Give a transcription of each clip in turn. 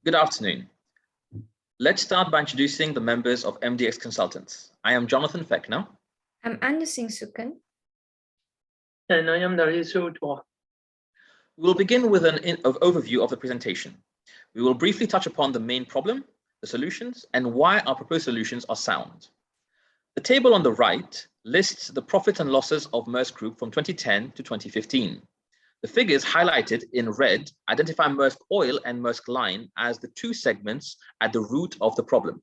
Good afternoon. Let's start by introducing the members of MDX Consultants. I am Jonathan Fechner. I'm Anderson Sukan. And I am Narendra Dwar. We will begin with an overview of the presentation. We will briefly touch upon the main problem, the solutions, and why our proposed solutions are sound. The table on the right lists the profits and losses of Maersk Group from 2010 to 2015. The figures highlighted in red identify Maersk Oil and Maersk Line as the two segments at the root of the problem.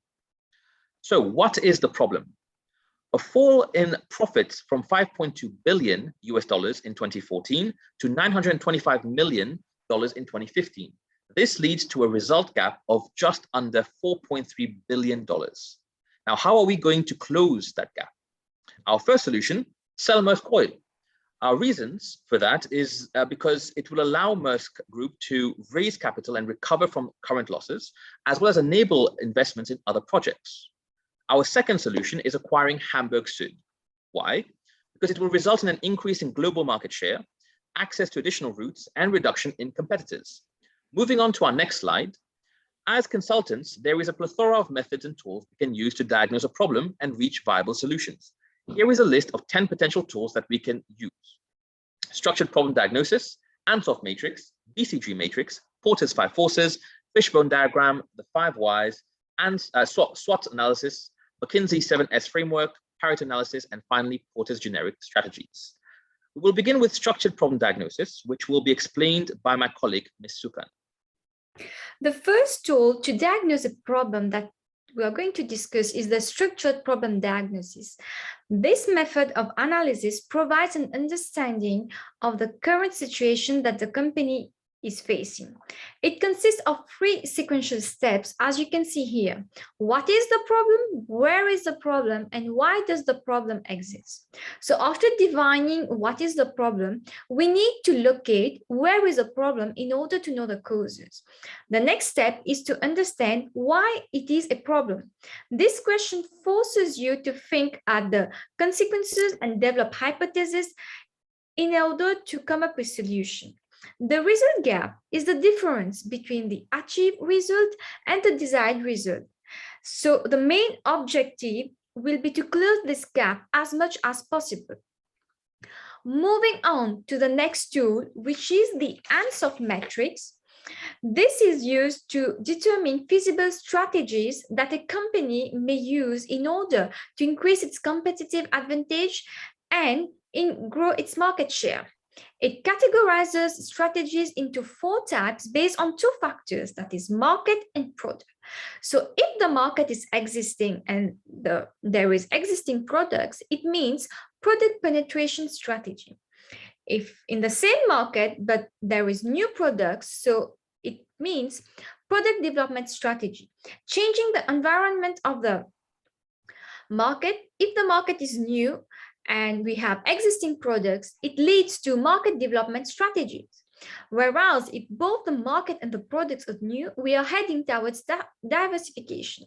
So what is the problem? A fall in profits from $5.2 billion in 2014 to $925 million in 2015. This leads to a result gap of just under $4.3 billion. Now, how are we going to close that gap? Our first solution, sell Maersk Oil. Our reasons for that is because it will allow Maersk Group to raise capital and recover from current losses, as well as enable investments in other projects. Our second solution is acquiring Hamburg Süd. Why? Because it will result in an increase in global market share, access to additional routes, and reduction in competitors. Moving on to our next slide. As consultants, there is a plethora of methods and tools we can use to diagnose a problem and reach viable solutions. Here is a list of 10 potential tools that we can use. Structured problem diagnosis, Ansoff matrix, BCG matrix, Porter's 5 forces, fishbone diagram, the 5 whys, and SWOT analysis, McKinsey 7S framework, Pareto analysis, and finally Porter's generic strategies. We will begin with structured problem diagnosis, which will be explained by my colleague, Ms. Sukan. The first tool to diagnose a problem that we are going to discuss is the structured problem diagnosis. This method of analysis provides an understanding of the current situation that the company is facing. It consists of 3 sequential steps, as you can see here. What is the problem? Where is the problem? And why does the problem exist? So after defining what is the problem, we need to locate where is the problem in order to know the causes. The next step is to understand why it is a problem. This question forces you to think at the consequences and develop hypotheses in order to come up with solution. The result gap is the difference between the achieved result and the desired result. So the main objective will be to close this gap as much as possible. Moving on to the next tool, which is the Ansoff matrix. This is used to determine feasible strategies that a company may use in order to increase its competitive advantage and grow its market share. It categorizes strategies into 4 types based on 2 factors, that is market and product. So if the market is existing and there is existing products, it means product penetration strategy. If in the same market, but there is new products, so it means product development strategy, changing the environment of the market. If the market is new, and we have existing products, it leads to market development strategies. Whereas if both the market and the products are new, we are heading towards diversification.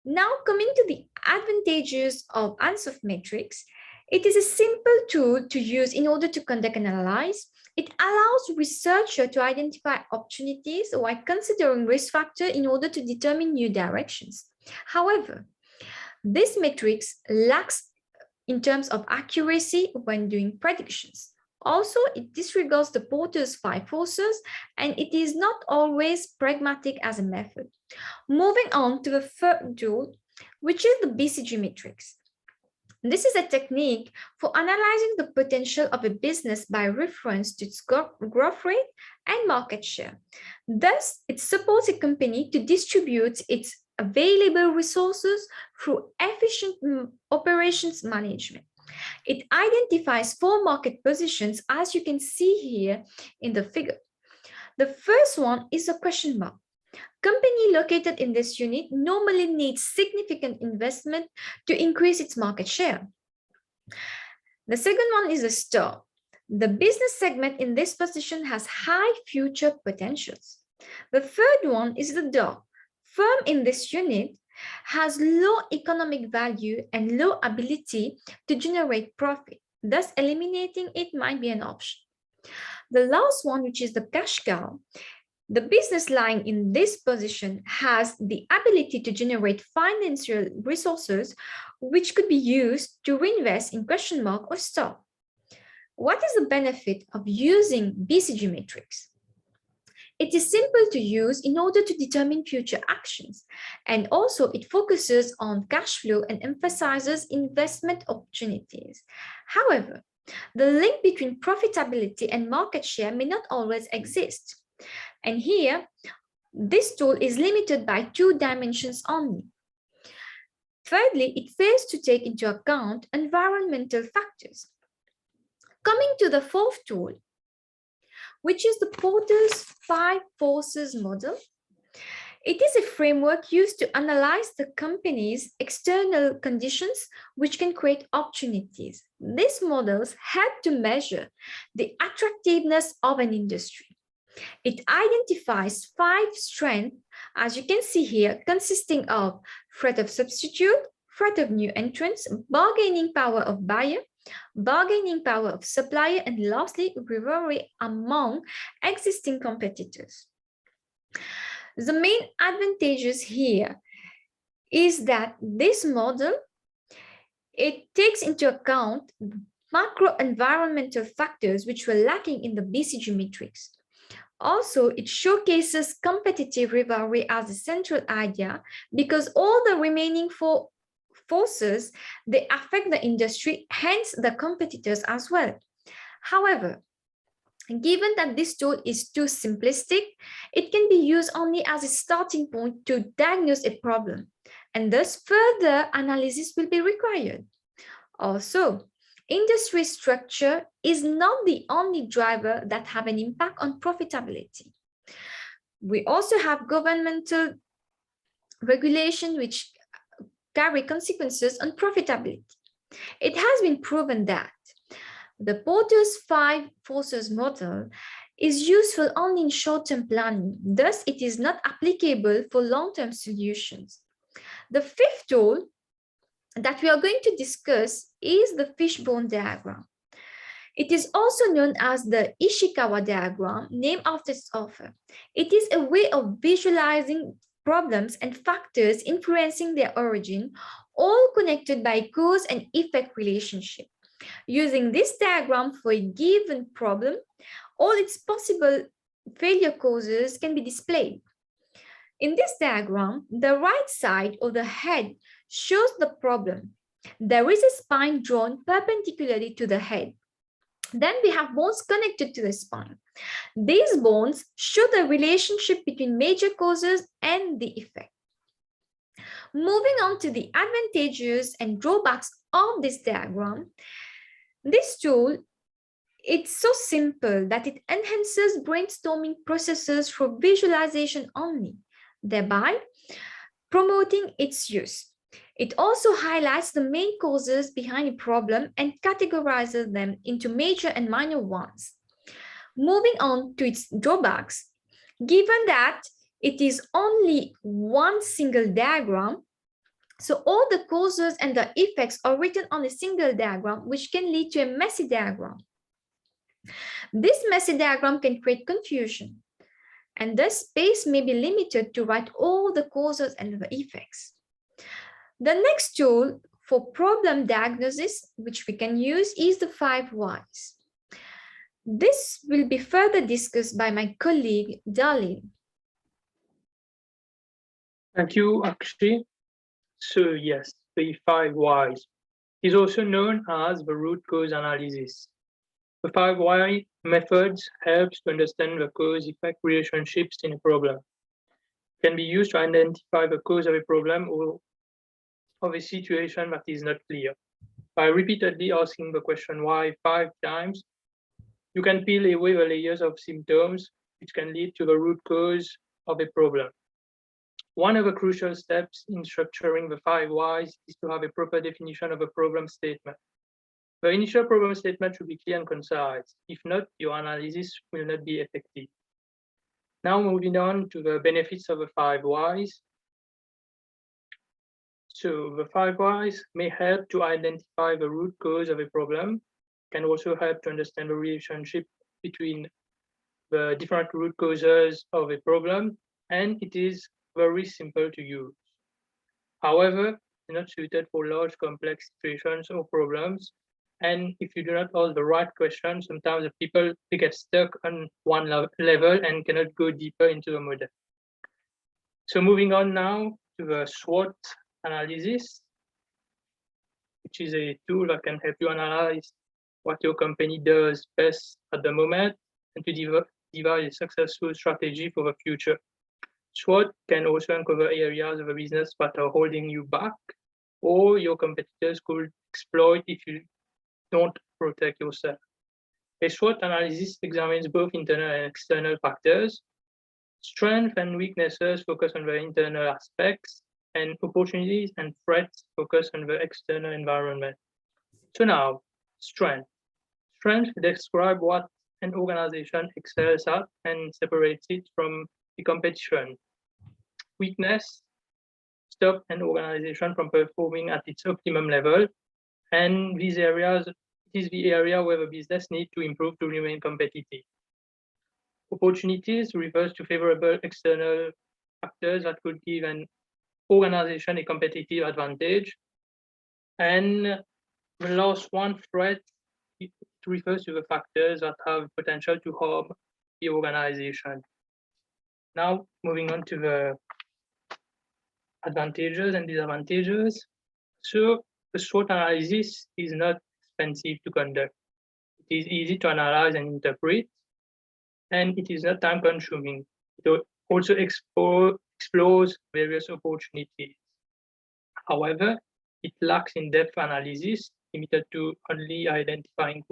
Now coming to the advantages of Ansoff matrix, it is a simple tool to use in order to conduct an analysis. It allows researchers to identify opportunities while considering risk factors in order to determine new directions. However, this matrix lacks in terms of accuracy when doing predictions. Also, it disregards the Porter's 5 forces, and it is not always pragmatic as a method. Moving on to the third tool, which is the BCG matrix. This is a technique for analyzing the potential of a business by reference to its growth rate and market share. Thus, it supports a company to distribute its available resources through efficient operations management. It identifies 4 market positions, as you can see here in the figure. The first one is a question mark. Company located in this unit normally needs significant investment to increase its market share. The second one is a star. The business segment in this position has high future potentials. The third one is the dark. Firm in this unit has low economic value and low ability to generate profit. Thus, eliminating it might be an option. The last one, which is the cash cow, The business lying in this position has the ability to generate financial resources which could be used to reinvest in ? Or stock. What is the benefit of using BCG matrix? It is simple to use in order to determine future actions, and also it focuses on cash flow and emphasizes investment opportunities. However, the link between profitability and market share may not always exist. And here, this tool is limited by 2 dimensions only. Thirdly, it fails to take into account environmental factors. Coming to the 4th tool, which is the Porter's 5 forces model. It is a framework used to analyze the company's external conditions, which can create opportunities. These models help to measure the attractiveness of an industry. It identifies 5 strengths, as you can see here, consisting of threat of substitute, threat of new entrants, bargaining power of buyer, bargaining power of supplier, and lastly, rivalry among existing competitors. The main advantages here is that this model, it takes into account macro environmental factors which were lacking in the BCG matrix. Also, it showcases competitive rivalry as a central idea because all the remaining 4 forces, they affect the industry, hence the competitors as well. However, given that this tool is too simplistic, it can be used only as a starting point to diagnose a problem, and thus further analysis will be required. Also, industry structure is not the only driver that have an impact on profitability. We also have governmental regulation which carry consequences on profitability. It has been proven that the Porter's 5 forces model is useful only in short-term planning, thus it is not applicable for long-term solutions. The 5th tool that we are going to discuss is the fishbone diagram. It is also known as the Ishikawa diagram, named after its author. It is a way of visualizing problems and factors influencing their origin, all connected by cause and effect relationship. Using this diagram for a given problem, all its possible failure causes can be displayed. In this diagram, the right side of the head shows the problem. There is a spine drawn perpendicularly to the head. Then we have bones connected to the spine. These bones show the relationship between major causes and the effect. Moving on to the advantages and drawbacks of this diagram, this tool, it's so simple that it enhances brainstorming processes through visualization only, thereby promoting its use. It also highlights the main causes behind a problem and categorizes them into major and minor ones. Moving on to its drawbacks, given that it is only one single diagram, so all the causes and the effects are written on a single diagram, which can lead to a messy diagram. This messy diagram can create confusion, and thus space may be limited to write all the causes and the effects. The next tool for problem diagnosis, which we can use, is the 5 whys. This will be further discussed by my colleague, Darlene. Thank you, Akshay. So yes, the 5 whys is also known as the root cause analysis. The 5 why methods helps to understand the cause-effect relationships in a problem. It can be used to identify the cause of a problem or of a situation that is not clear. By repeatedly asking the question why 5 times, you can peel away the layers of symptoms which can lead to the root cause of a problem. One of the crucial steps in structuring the 5 whys is to have a proper definition of a problem statement. The initial problem statement should be clear and concise. If not, your analysis will not be effective. Now moving on to the benefits of the 5 whys. So the 5 whys may help to identify the root cause of a problem, can also help to understand the relationship between the different root causes of a problem, and it is very simple to use. However, it's not suited for large complex situations or problems. And if you do not ask the right questions, sometimes the people get stuck on one level and cannot go deeper into the model. So moving on now to the SWOT analysis, which is a tool that can help you analyze what your company does best at the moment and to devise a successful strategy for the future. SWOT can also uncover areas of a business that are holding you back, or your competitors could exploit if you don't protect yourself. A SWOT analysis examines both internal and external factors. Strengths and weaknesses focus on the internal aspects, and opportunities and threats focus on the external environment. So now, strength. Strength describe what an organization excels at and separates it from the competition. Weakness stop an organization from performing at its optimum level, and these areas is the area where the business needs to improve to remain competitive. Opportunities refers to favorable external factors that could give an organization a competitive advantage. And the last one, threat, it refers to the factors that have potential to harm the organization. Now, moving on to the advantages and disadvantages. So the SWOT analysis is not expensive to conduct. It is easy to analyze and interpret, and it is not time consuming. It also explores various opportunities. However, it lacks in-depth analysis, limited to only identifying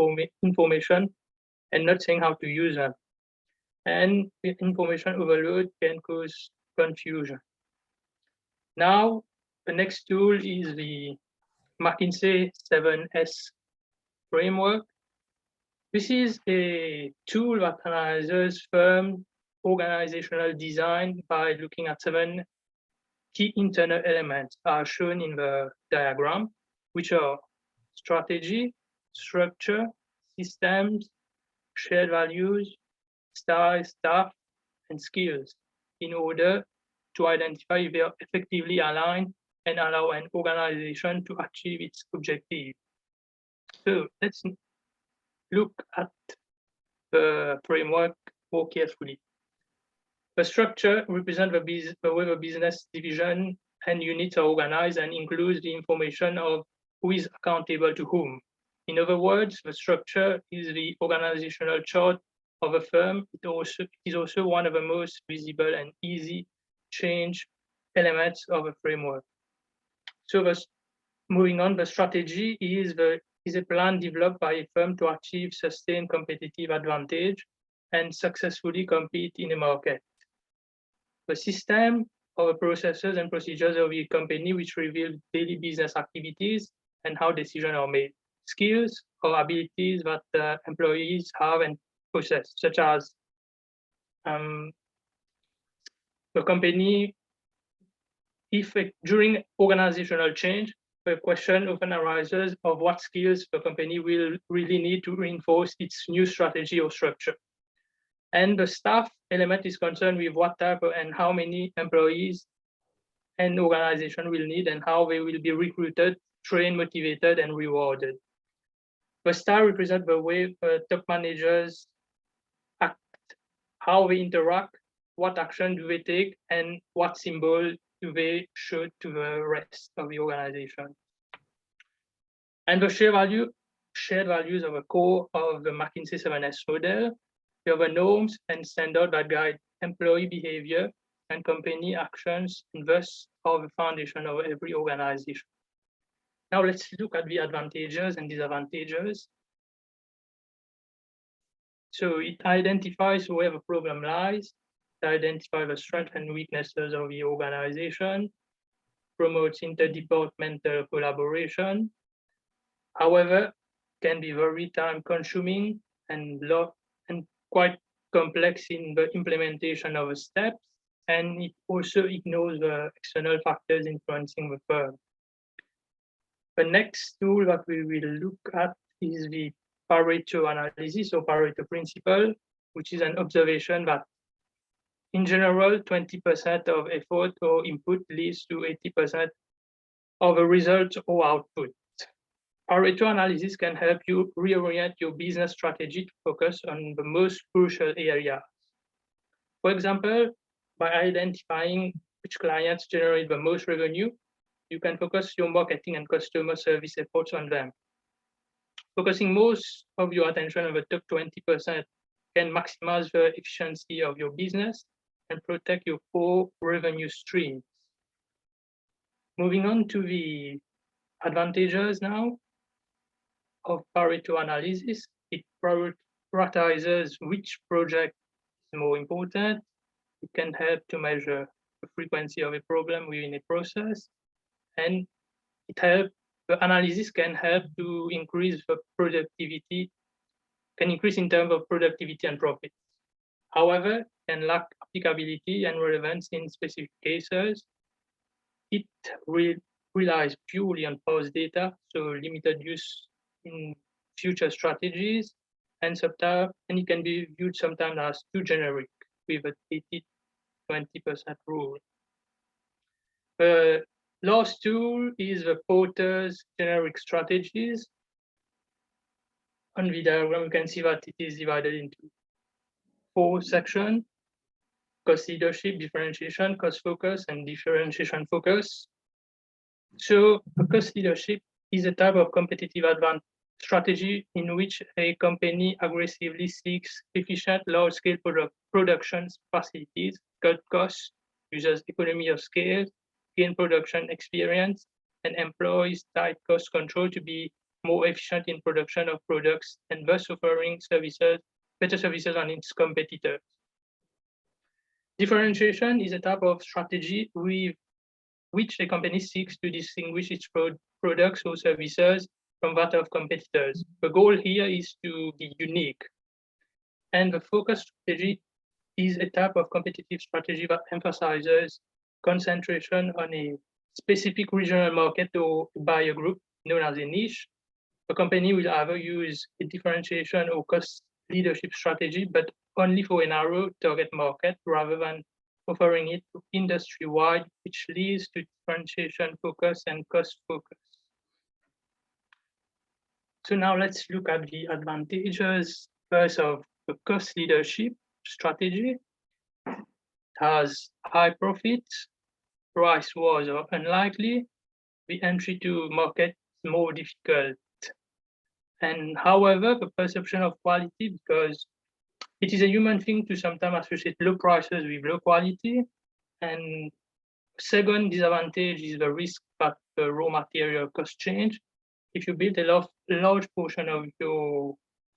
information and not saying how to use them. And information overload can cause confusion. Now, the next tool is the McKinsey 7S framework. This is a tool that analyzes firm organizational design by looking at 7 key internal elements as shown in the diagram, which are strategy, structure, systems, shared values, style, staff, and skills, in order to identify if they are effectively aligned and allow an organization to achieve its objective. So let's look at the framework more carefully. The structure represents the way the business division and units are organized and includes the information of who is accountable to whom. In other words, the structure is the organizational chart of a firm. It is also one of the most visible and easy change elements of a framework. So moving on, the strategy is a plan developed by a firm to achieve sustained competitive advantage and successfully compete in a market. The system are the processes and procedures of the company which reveal daily business activities and how decisions are made. Skills or abilities that employees have and possess, such as the company, during organizational change, the question often arises of what skills the company will really need to reinforce its new strategy or structure. And the staff element is concerned with what type and how many employees an organization will need and how they will be recruited, trained, motivated, and rewarded. The style represents the way top managers act, how they interact, what action do they take, and what symbol do they show to the rest of the organization. And the shared values are the core of the McKinsey 7S model. They are the norms and standards that guide employee behavior and company actions, and thus are the foundation of every organization. Now let's look at the advantages and disadvantages. So it identifies where the problem lies, it identifies the strengths and weaknesses of the organization, promotes interdepartmental collaboration. However, can be very time-consuming and quite complex in the implementation of the steps, and it also ignores the external factors influencing the firm. The next tool that we will look at is the Pareto analysis or Pareto principle. which is an observation that in general, 20% of effort or input leads to 80% of a result or output. Pareto analysis can help you reorient your business strategy to focus on the most crucial areas. For example, by identifying which clients generate the most revenue, you can focus your marketing and customer service efforts on them. Focusing most of your attention on the top 20% can maximize the efficiency of your business and protect your core revenue streams. Moving on to the advantages now of Pareto analysis, it prioritizes which project is more important. It can help to measure the frequency of a problem within a process, and the analysis can help to increase the productivity, can increase in terms of productivity and profits. However, can lack applicability and relevance in specific cases. It relies purely on past data, so limited use in future strategies, and it can be viewed sometimes as too generic with a 80-20% rule. The last tool is the Porter's generic strategies. On the diagram, you can see that it is divided into 4 sections: cost leadership, differentiation, cost focus, and differentiation focus. So cost leadership is a type of competitive advantage strategy in which a company aggressively seeks efficient, large-scale production facilities, cut costs, uses economy of scale, gain production experience, and employs tight cost control to be more efficient in production of products and thus offering better services than its competitors. Differentiation is a type of strategy with which a company seeks to distinguish its products or services from that of competitors. The goal here is to be unique. And the focus strategy is a type of competitive strategy that emphasizes concentration on a specific regional market or buyer group known as a niche. The company will either use a differentiation or cost leadership strategy, but only for a narrow target market rather than offering it industry-wide, which leads to differentiation focus and cost focus. So now let's look at the advantages first of the cost leadership strategy. It has high profits, price wars are unlikely, the entry to market is more difficult. And however, the perception of quality, because it is a human thing to sometimes associate low prices with low quality. And second disadvantage is the risk that the raw material cost change. If you build a large portion of your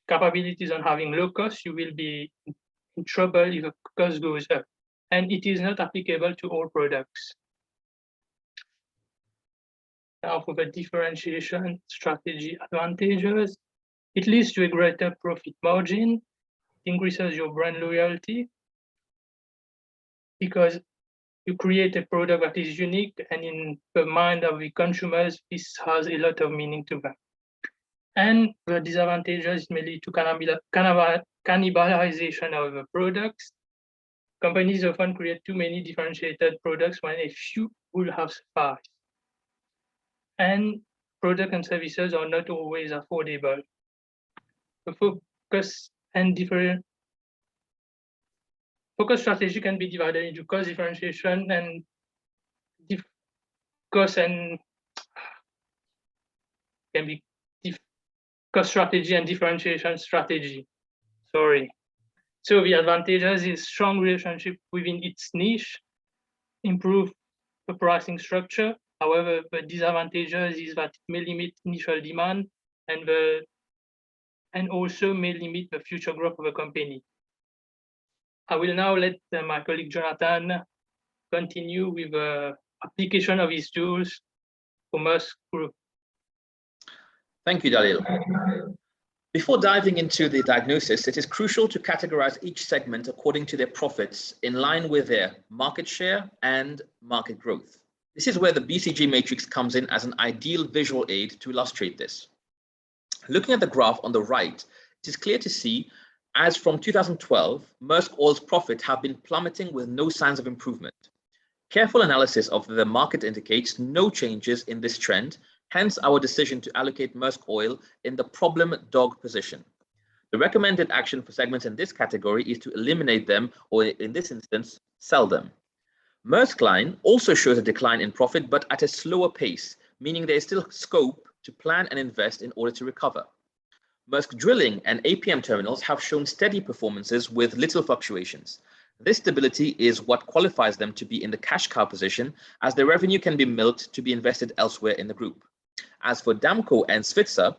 capabilities on having low cost, you will be in trouble if the cost goes up. And it is not applicable to all products. Now for the differentiation strategy advantages, it leads to a greater profit margin, increases your brand loyalty, because you create a product that is unique, and in the mind of the consumers, this has a lot of meaning to them. And the disadvantages may lead to cannibalization of the products. Companies often create too many differentiated products when a few will have sufficed. And products and services are not always affordable. The focus strategy can be divided into cost differentiation and cost strategy and differentiation strategy. Sorry. So the advantages is strong relationship within its niche, improve the pricing structure. However, the disadvantages is that it may limit initial demand and also may limit the future growth of a company. I will now let my colleague Jonathan continue with the application of his tools for Musk Group. Thank you, Dalil. Before diving into the diagnosis, it is crucial to categorize each segment according to their profits in line with their market share and market growth. This is where the BCG matrix comes in as an ideal visual aid to illustrate this. Looking at the graph on the right, it is clear to see As from 2012, Maersk Oil's profit have been plummeting with no signs of improvement. Careful analysis of the market indicates no changes in this trend, hence our decision to allocate Maersk Oil in the problem dog position. The recommended action for segments in this category is to eliminate them, or in this instance, sell them. Maersk Line also shows a decline in profit, but at a slower pace, meaning there is still scope to plan and invest in order to recover. Maersk Drilling and APM terminals have shown steady performances with little fluctuations. This stability is what qualifies them to be in the cash cow position, as their revenue can be milked to be invested elsewhere in the group. As for Damco and Svitzer,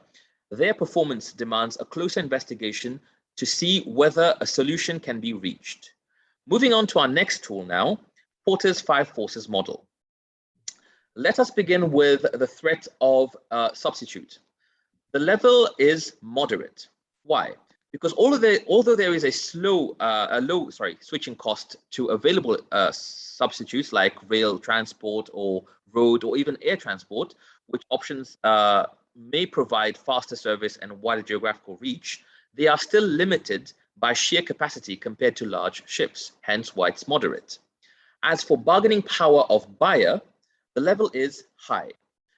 their performance demands a closer investigation to see whether a solution can be reached. Moving on to our next tool now, Porter's 5 forces model. Let us begin with the threat of substitute. The level is moderate. Why? Because although there is a low switching cost to available substitutes like rail transport or road or even air transport, which options may provide faster service and wider geographical reach, they are still limited by sheer capacity compared to large ships, hence why it's moderate. As for bargaining power of buyer, the level is high,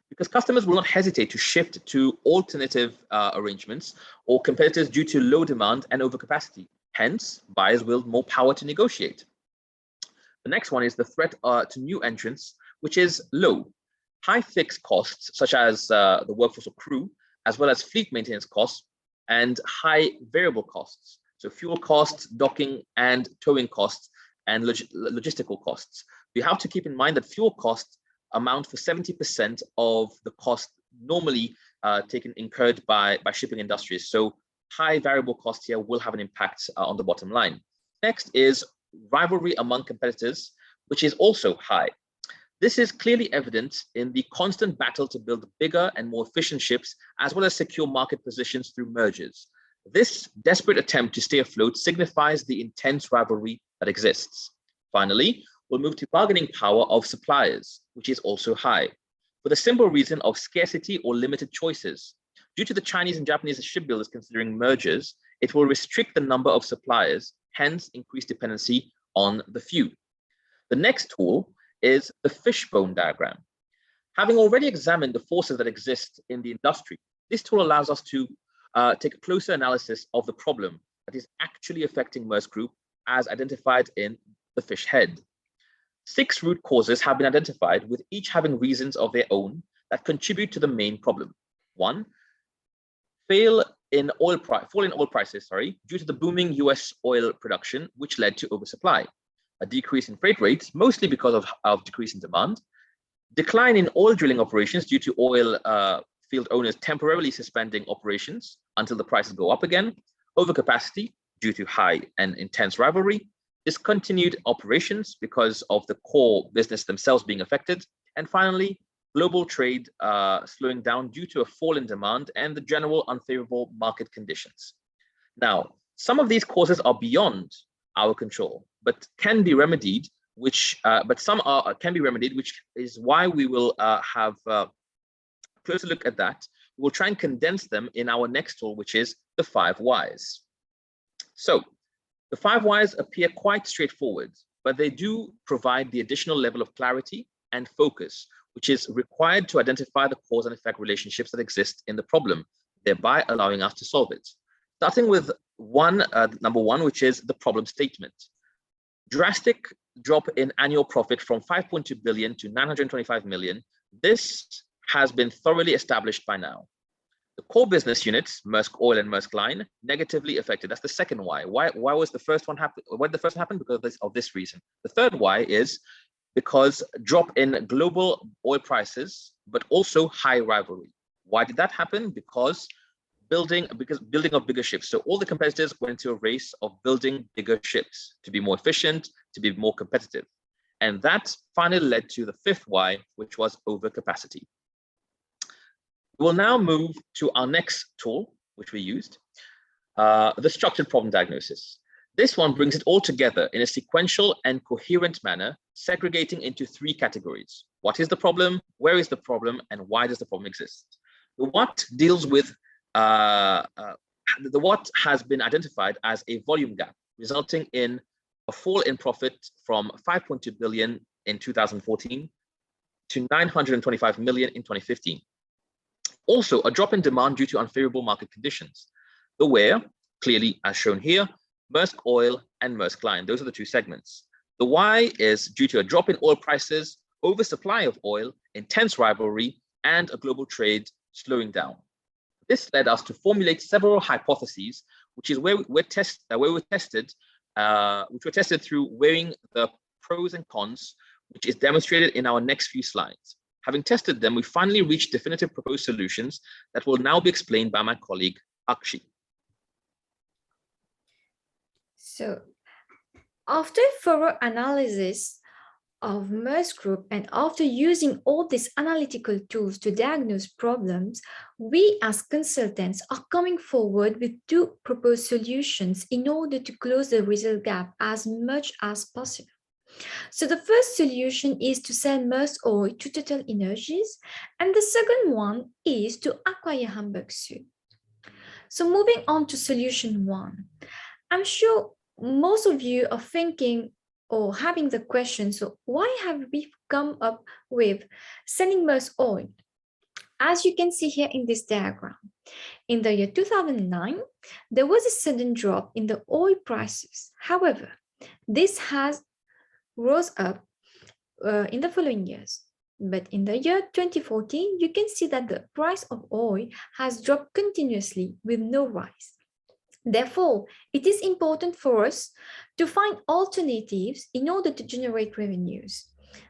because customers will not hesitate to shift to alternative arrangements or competitors due to low demand and overcapacity. Hence, buyers will have more power to negotiate. The next one is the threat to new entrants, which is low. High fixed costs, such as the workforce or crew, as well as fleet maintenance costs, and high variable costs, so fuel costs, docking and towing costs, and logistical costs. You have to keep in mind that fuel costs amount for 70% of the cost normally incurred by shipping industries. So high variable costs here will have an impact on the bottom line. Next is rivalry among competitors, which is also high. This is clearly evident in the constant battle to build bigger and more efficient ships, as well as secure market positions through mergers. This desperate attempt to stay afloat signifies the intense rivalry that exists. Finally, we'll move to bargaining power of suppliers, which is also high, for the simple reason of scarcity or limited choices. Due to the Chinese and Japanese shipbuilders considering mergers, it will restrict the number of suppliers, hence increase dependency on the few. The next tool is the fishbone diagram. Having already examined the forces that exist in the industry, this tool allows us to take a closer analysis of the problem that is actually affecting Maersk Group as identified in the fish head. 6 root causes have been identified, with each having reasons of their own that contribute to the main problem. 1, fall in oil prices, due to the booming US oil production, which led to oversupply. A decrease in freight rates, mostly because of decrease in demand. Decline in oil drilling operations due to oil field owners temporarily suspending operations until the prices go up again. Overcapacity due to high and intense rivalry. Discontinued operations because of the core business themselves being affected. And finally, global trade slowing down due to a fall in demand and the general unfavorable market conditions. Now, some of these causes are beyond our control, but can be remedied, which is why we will have a closer look at that. We'll try and condense them in our next tool, which is the 5 whys. So the 5 whys appear quite straightforward, but they do provide the additional level of clarity and focus, which is required to identify the cause and effect relationships that exist in the problem, thereby allowing us to solve it. Starting with number one, which is the problem statement. Drastic drop in annual profit from 5.2 billion to 925 million. This has been thoroughly established by now. The core business units, Maersk Oil and Maersk Line, negatively affected. That's the second why. Why was the first one happen? Why did the first one happen? Because of this reason. The third why is because drop in global oil prices, but also high rivalry. Why did that happen? Because building of bigger ships. So all the competitors went into a race of building bigger ships to be more efficient, to be more competitive. And that finally led to the 5th why, which was overcapacity. We'll now move to our next tool, which we used, the structured problem diagnosis. This one brings it all together in a sequential and coherent manner, segregating into 3 categories. What is the problem? Where is the problem? And why does the problem exist? The what deals with what has been identified as a volume gap, resulting in a fall in profit from 5.2 billion in 2014 to 925 million in 2015. Also, a drop in demand due to unfavorable market conditions. The where, clearly as shown here, Maersk Oil and Maersk Line. Those are the two segments. The why is due to a drop in oil prices, oversupply of oil, intense rivalry, and a global trade slowing down. This led us to formulate several hypotheses, which is where we were tested through weighing the pros and cons, which is demonstrated in our next few slides. Having tested them, we finally reached definitive proposed solutions that will now be explained by my colleague, Akshi. So, after thorough analysis of Maersk Group and after using all these analytical tools to diagnose problems, we as consultants are coming forward with two proposed solutions in order to close the result gap as much as possible. So the first solution is to sell Maersk Oil to Total Energies, and the second one is to acquire Hamburg Süd. So moving on to solution one, I'm sure most of you are thinking or having the question, so why have we come up with selling Maersk Oil? As you can see here in this diagram, in the year 2009, there was a sudden drop in the oil prices. However, this has rose up in the following years. But in the year 2014, you can see that the price of oil has dropped continuously with no rise. Therefore, it is important for us to find alternatives in order to generate revenues.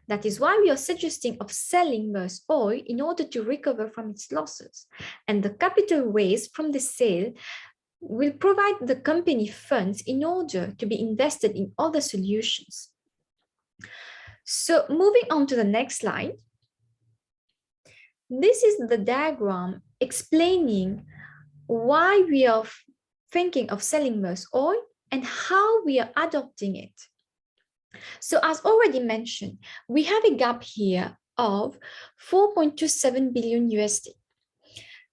That is why we are suggesting of selling Maersk Oil in order to recover from its losses. And the capital raised from the sale will provide the company funds in order to be invested in other solutions. So moving on to the next slide. This is the diagram explaining why we are thinking of selling Maersk Oil and how we are adopting it. So as already mentioned, we have a gap here of 4.27 billion USD.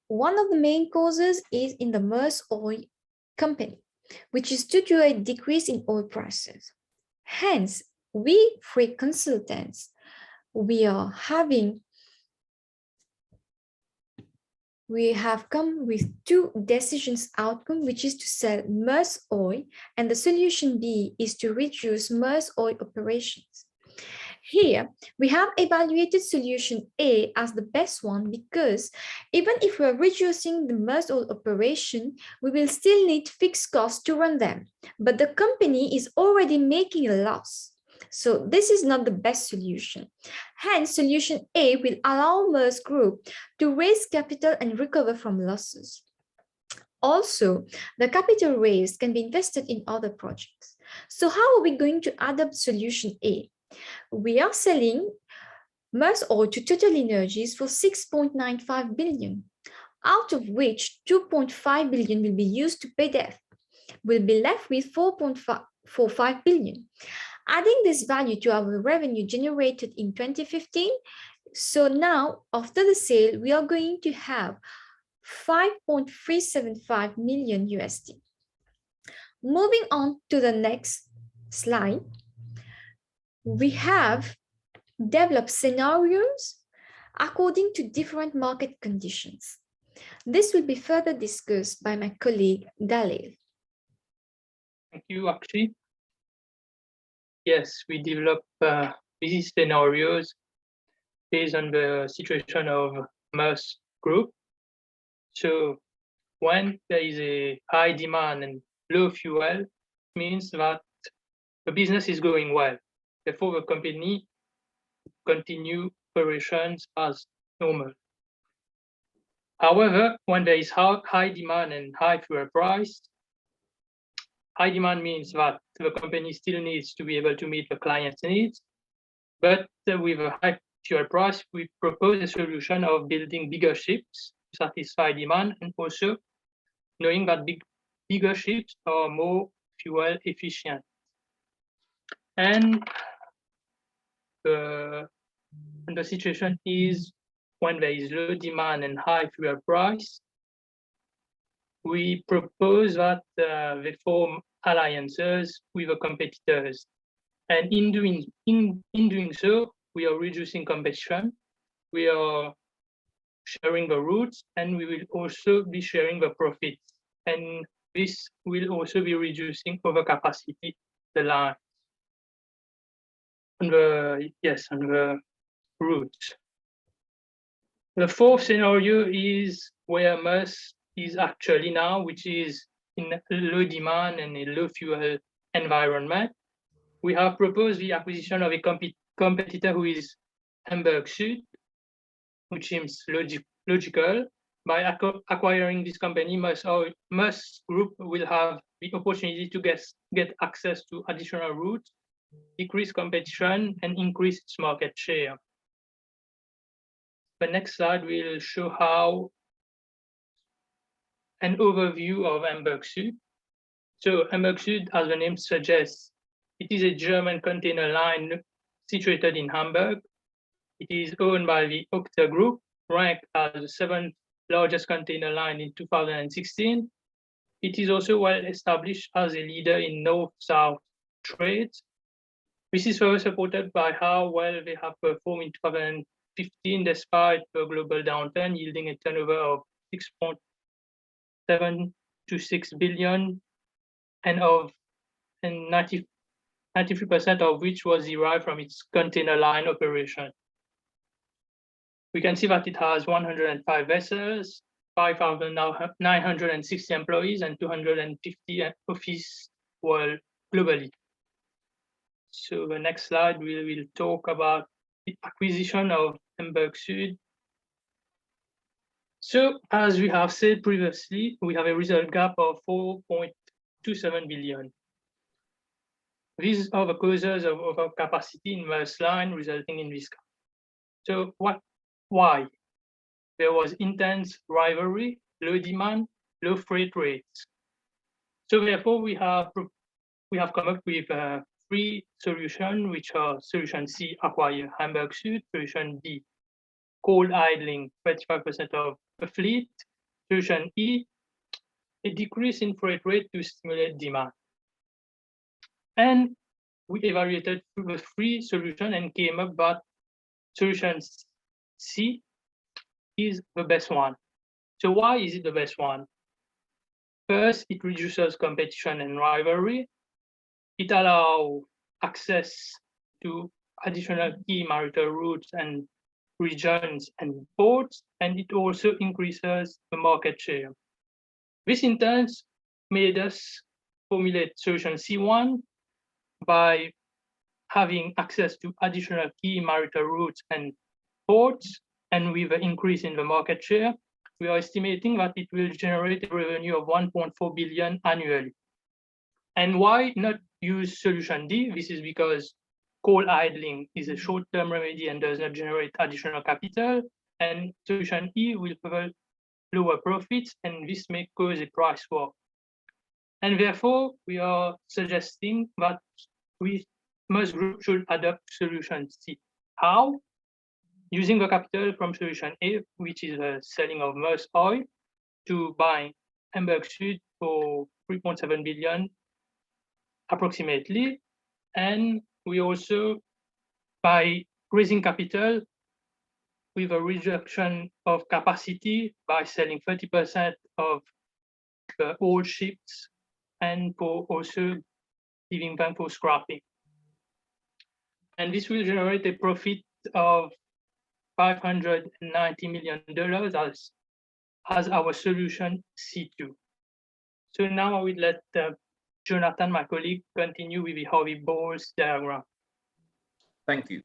One of the main causes is in the Maersk Oil company, which is due to a decrease in oil prices. Hence, we three consultants, we have come with two decisions outcome, which is to sell Maersk Oil, and the solution B is to reduce Maersk Oil operations. Here, we have evaluated solution A as the best one because even if we're reducing the Maersk Oil operation, we will still need fixed costs to run them, but the company is already making a loss. So this is not the best solution. Hence, solution A will allow Maersk Group to raise capital and recover from losses. Also, the capital raised can be invested in other projects. So how are we going to adopt solution A? We are selling Maersk Oil to Total Energies for 6.95 billion, out of which 2.5 billion will be used to pay debt. We'll be left with 4.45 billion. Adding this value to our revenue generated in 2015, so now after the sale, we are going to have 5.375 million USD. Moving on to the next slide, we have developed scenarios according to different market conditions. This will be further discussed by my colleague, Dalil. Thank you, Akshi. Yes, we develop busy scenarios based on the situation of Maersk Group. So when there is a high demand and low fuel, means that the business is going well. Therefore, the company continue operations as normal. However, when there is high demand and high fuel price, high demand means that the company still needs to be able to meet the client's needs, but with a high fuel price, we propose a solution of building bigger ships to satisfy demand, and also knowing that bigger ships are more fuel efficient. And the situation is when there is low demand and high fuel price, we propose that they form alliances with the competitors. And in doing so, we are reducing competition, we are sharing the routes, and we will also be sharing the profits. And this will also be reducing overcapacity, the line. On the routes. The fourth scenario is where MERS is actually now, which is in a low demand and a low fuel environment. We have proposed the acquisition of a competitor who is Hamburg Süd, which seems logical. By acquiring this company, MERS Group will have the opportunity to get access to additional routes, decrease competition, and increase its market share. The next slide will show how an overview of Hamburg Süd. So Hamburg Süd, as the name suggests, it is a German container line situated in Hamburg. It is owned by the Octa Group, ranked as the 7th largest container line in 2016. It is also well established as a leader in north-south trades. This is further supported by how well they have performed in 2015 despite the global downturn, yielding a turnover of 6.726 billion and 93% of which was derived from its container line operation. We can see that it has 105 vessels, 5,960 employees, and 250 offices globally. So the next slide, we will talk about the acquisition of Hamburg Süd. So as we have said previously, we have a result gap of 4.27 billion. These are the causes of overcapacity in MERS line resulting in this gap. So why? There was intense rivalry, low demand, low freight rates. So therefore, we have come up with 3 solutions, which are solution C, acquire Hamburg Süd, solution B, cold idling 35% of the fleet, solution E, a decrease in freight rate to stimulate demand. And we evaluated the 3 solutions and came up that solution C is the best one. So why is it the best one? First, it reduces competition and rivalry. It allows access to additional key maritime routes and regions and ports, and it also increases the market share. This in turn made us formulate solution C1 by having access to additional key maritime routes and ports, and with an increase in the market share, we are estimating that it will generate a revenue of 1.4 billion annually. And why not use solution D? This is because coal idling is a short-term remedy and does not generate additional capital, and solution E will provide lower profits, and this may cause a price war. And therefore, we are suggesting that MERS Group should adopt solution C. How? Using the capital from solution A, which is the selling of MERS oil, to buy Hamburg Süd for 3.7 billion approximately. And we also, by raising capital with a reduction of capacity by selling 30% of the old ships and for also giving them for scrapping. And this will generate a profit of $590 million as our solution C2. So now I will let Jonathan, my colleague, continue with the Harvey Bowles diagram. Thank you.